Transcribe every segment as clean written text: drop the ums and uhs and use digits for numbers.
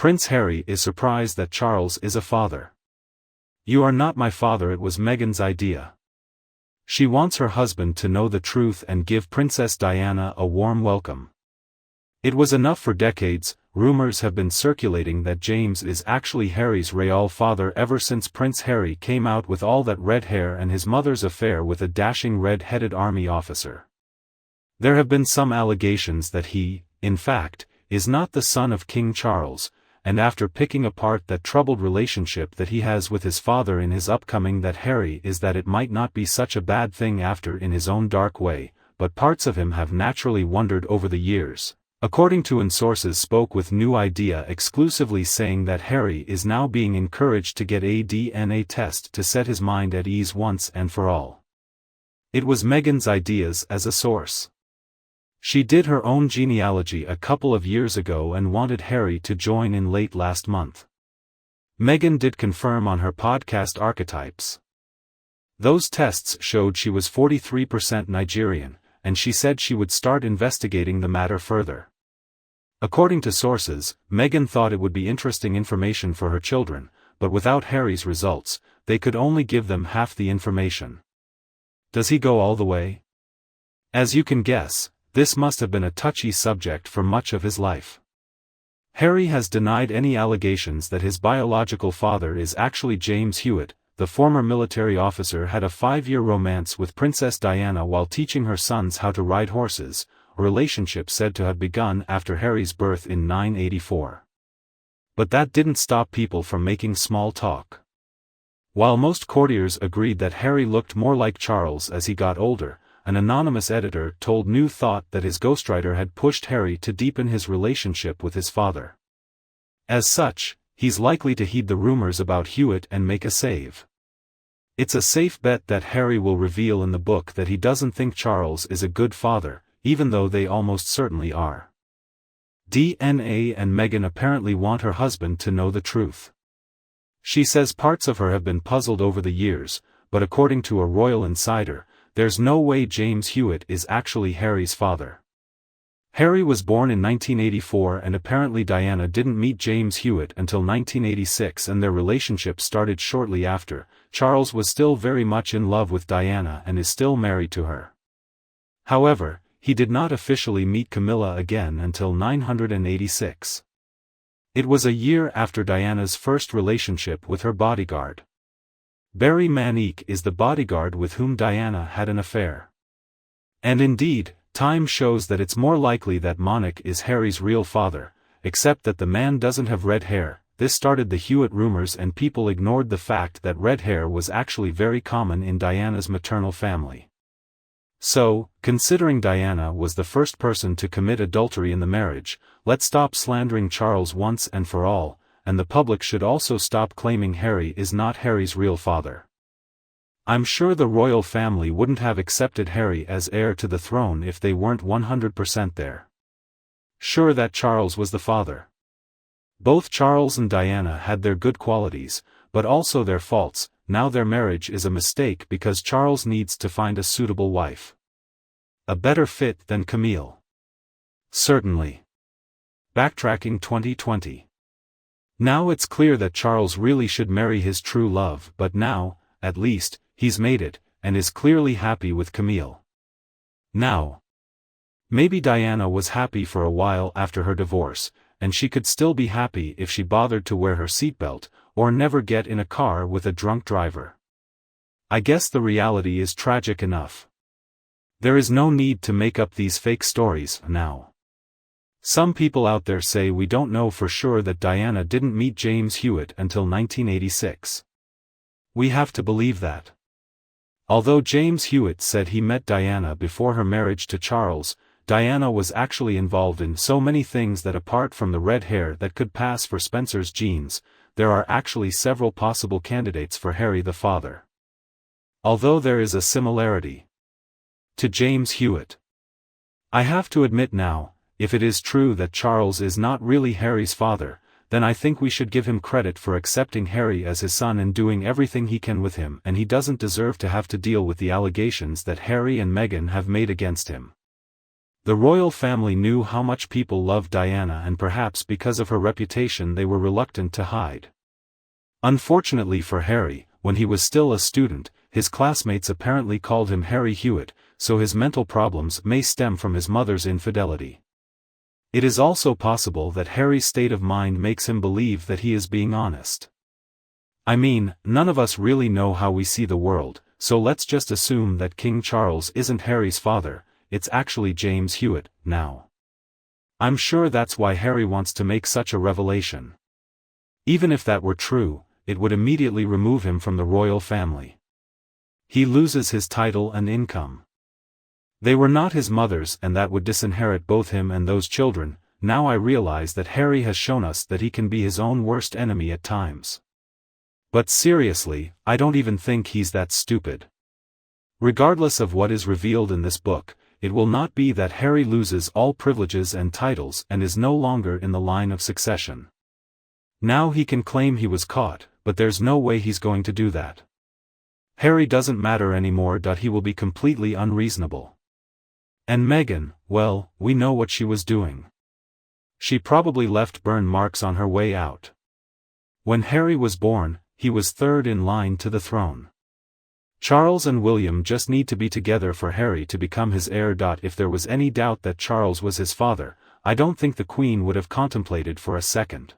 Prince Harry is surprised that Charles is a father. "You are not my father." It was Meghan's idea. She wants her husband to know the truth and give Princess Diana a warm welcome. It was enough for decades. Rumors have been circulating that James is actually Harry's real father ever since Prince Harry came out with all that red hair and his mother's affair with a dashing red-headed army officer. There have been some allegations that he, in fact, is not the son of King Charles, and after picking apart that troubled relationship that he has with his father in his upcoming That Harry is that it might not be such a bad thing after in his own dark way, but parts of him have naturally wondered over the years. According to sources spoke with New Idea exclusively saying that Harry is now being encouraged to get a DNA test to set his mind at ease once and for all. It was Meghan's ideas as a source. She did her own genealogy a couple of years ago and wanted Harry to join in late last month. Meghan did confirm on her podcast Archetypes. Those tests showed she was 43% Nigerian, and she said she would start investigating the matter further. According to sources, Meghan thought it would be interesting information for her children, but without Harry's results, they could only give them half the information. Does he go all the way? As you can guess, this must have been a touchy subject for much of his life. Harry has denied any allegations that his biological father is actually James Hewitt. The former military officer had a 5-year romance with Princess Diana while teaching her sons how to ride horses, a relationship said to have begun after Harry's birth in 984. But that didn't stop people from making small talk. While most courtiers agreed that Harry looked more like Charles as he got older, an anonymous editor told New Thought that his ghostwriter had pushed Harry to deepen his relationship with his father. As such, he's likely to heed the rumors about Hewitt and make a save. It's a safe bet that Harry will reveal in the book that he doesn't think Charles is a good father, even though they almost certainly are. DNA and Meghan apparently want her husband to know the truth. She says parts of her have been puzzled over the years, but according to a royal insider, there's no way James Hewitt is actually Harry's father. Harry was born in 1984 and apparently Diana didn't meet James Hewitt until 1986 and their relationship started shortly after. Charles was still very much in love with Diana and is still married to her. However, he did not officially meet Camilla again until 986. It was a year after Diana's first relationship with her bodyguard. Barry Manique is the bodyguard with whom Diana had an affair. And indeed, time shows that it's more likely that Manique is Harry's real father, except that the man doesn't have red hair. This started the Hewitt rumors and people ignored the fact that red hair was actually very common in Diana's maternal family. So, considering Diana was the first person to commit adultery in the marriage, let's stop slandering Charles once and for all, and the public should also stop claiming Harry is not Harry's real father. I'm sure the royal family wouldn't have accepted Harry as heir to the throne if they weren't 100% there sure that Charles was the father. Both Charles and Diana had their good qualities, but also their faults. Now their marriage is a mistake because Charles needs to find a suitable wife. A better fit than Camille. Certainly. Backtracking 2020. Now it's clear that Charles really should marry his true love, but now, at least, he's made it, and is clearly happy with Camille. Now, maybe Diana was happy for a while after her divorce, and she could still be happy if she bothered to wear her seatbelt, or never get in a car with a drunk driver. I guess the reality is tragic enough. There is no need to make up these fake stories now. Some people out there say we don't know for sure that Diana didn't meet James Hewitt until 1986. We have to believe that. Although James Hewitt said he met Diana before her marriage to Charles, Diana was actually involved in so many things that apart from the red hair that could pass for Spencer's genes, there are actually several possible candidates for Harry the father. Although there is a similarity to James Hewitt. I have to admit now, if it is true that Charles is not really Harry's father, then I think we should give him credit for accepting Harry as his son and doing everything he can with him, and he doesn't deserve to have to deal with the allegations that Harry and Meghan have made against him. The royal family knew how much people loved Diana, and perhaps because of her reputation they were reluctant to hide. Unfortunately for Harry, when he was still a student, his classmates apparently called him Harry Hewitt, so his mental problems may stem from his mother's infidelity. It is also possible that Harry's state of mind makes him believe that he is being honest. I mean, none of us really know how we see the world, so let's just assume that King Charles isn't Harry's father, it's actually James Hewitt, now. I'm sure that's why Harry wants to make such a revelation. Even if that were true, it would immediately remove him from the royal family. He loses his title and income. They were not his mother's, and that would disinherit both him and those children. Now I realize that Harry has shown us that he can be his own worst enemy at times. But seriously, I don't even think he's that stupid. Regardless of what is revealed in this book, it will not be that Harry loses all privileges and titles and is no longer in the line of succession. Now he can claim he was caught, but there's no way he's going to do that. Harry doesn't matter anymore. He will be completely unreasonable. And Meghan, well, we know what she was doing. She probably left burn marks on her way out. When Harry was born, he was third in line to the throne. Charles and William just need to be together for Harry to become his heir. If there was any doubt that Charles was his father, I don't think the Queen would have contemplated for a second.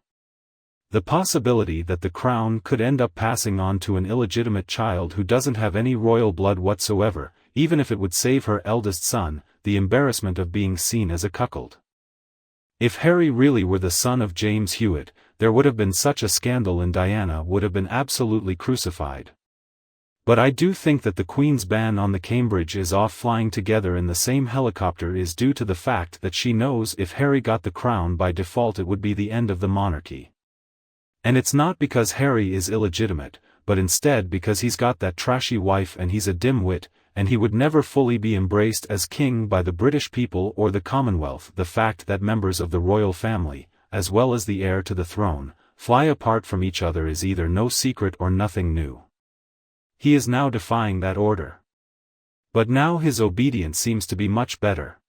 The possibility that the crown could end up passing on to an illegitimate child who doesn't have any royal blood whatsoever, even if it would save her eldest son, the embarrassment of being seen as a cuckold. If Harry really were the son of James Hewitt, there would have been such a scandal and Diana would have been absolutely crucified. But I do think that the Queen's ban on the Cambridge is off flying together in the same helicopter is due to the fact that she knows if Harry got the crown by default it would be the end of the monarchy. And it's not because Harry is illegitimate, but instead because he's got that trashy wife and he's a dim-wit, and he would never fully be embraced as king by the British people or the Commonwealth. The fact that members of the royal family, as well as the heir to the throne, fly apart from each other is either no secret or nothing new. He is now defying that order. But now his obedience seems to be much better.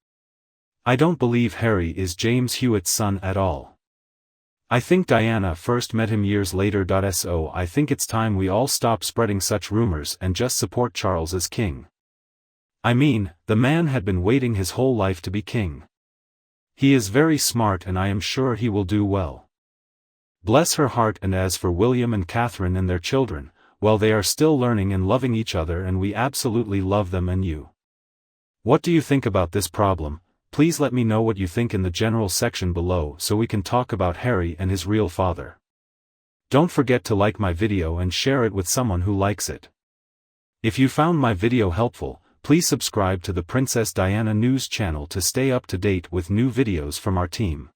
I don't believe Harry is James Hewitt's son at all. I think Diana first met him years later. So I think it's time we all stop spreading such rumors and just support Charles as king. I mean, the man had been waiting his whole life to be king. He is very smart and I am sure he will do well. Bless her heart. And as for William and Catherine and their children, well, they are still learning and loving each other and we absolutely love them. And you? What do you think about this problem? Please let me know what you think in the general section below so we can talk about Harry and his real father. Don't forget to like my video and share it with someone who likes it. If you found my video helpful, please subscribe to the Princess Diana News channel to stay up to date with new videos from our team.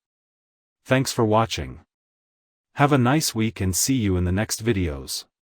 Thanks for watching. Have a nice week and see you in the next videos.